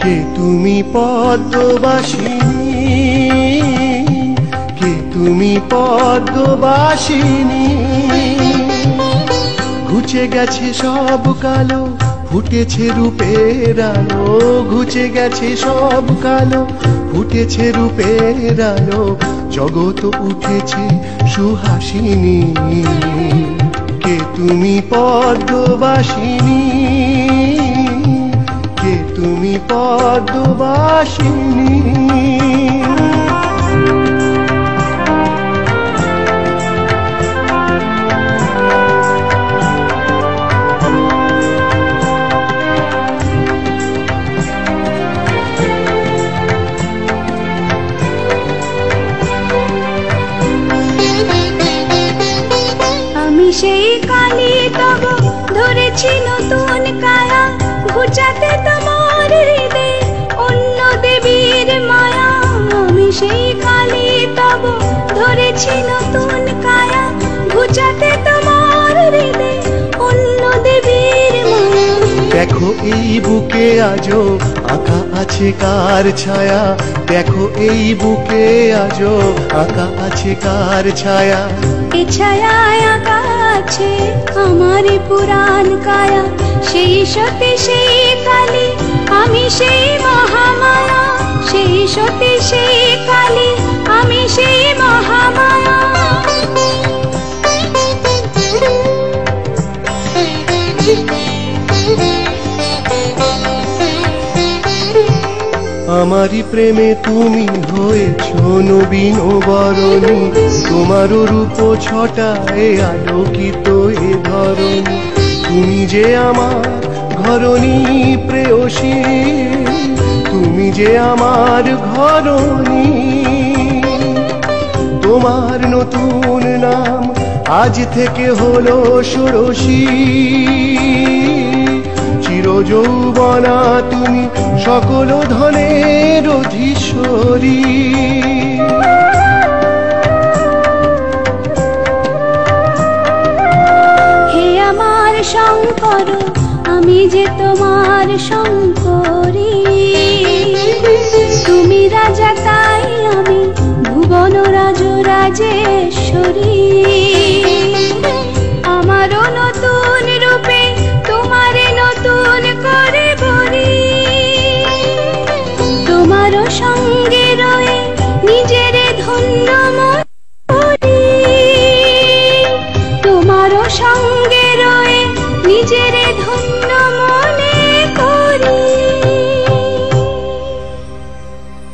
কে তুমি পদ্মবাসিনী, কে তুমি পদ্মবাসিনী। ঘুচে গেছে সব কালো, ফুটেছে রূপের আলো। ঘুচে গেছে সব কালো, ফুটেছে রূপের আলো। জগৎ উঠেছে সুহাসিনী। কে তুমি পদ্মবাসিনী, কে তুমি পদ্মবাসিনী। সেই কালি তব ধরেছি নতুন কায়া, ঘুচাতে তোমার হৃদয়ে অন্য দেবীর মায়া। আমি সেই কালি তব ধরেছি নতুন কায়া, ঘুচাতে তোমার হৃদয়ে অন্য দেবীর মায়া। দেখো এই বুকে আজো আঁকা আছে কার ছায়া। দেখো এই বুকে আজো আঁকা আছে কার ছায়া। এ ছায়ায় আঁকা আছে আমার পুরাণ কায়া। সেই সতী সেই কালী আমি সেই মহামায়া। সেই সতী সেই কালী আমি সেই মহামায়া। আমারি প্রেমে তুমি হয়েছ নবীন বরণী। তোমারও রূপ ছটায় আলোকিত এ ধরণী। তুমি যে আমার ঘরণী প্রেয়সী, তুমি যে আমার ঘরণী। তোমার নতুন নাম আজ থেকে হলো ষোড়শী। চিরযৌবনা তুমি সকল ধনের অধীশ্বরী। হে আমার শঙ্কর, আমি যে তোমার শঙ্করী। তুমি রাজা তাই আমি ভুবন রাজরাজেশ্বরী। আমারও নতুন রূপে তোমারে নতুন করে বরি। তোমারও সঙ্গে রয়ে নিজের ধন্য মরি। তোমারও সঙ্গে রয়ে নিজের ধন্য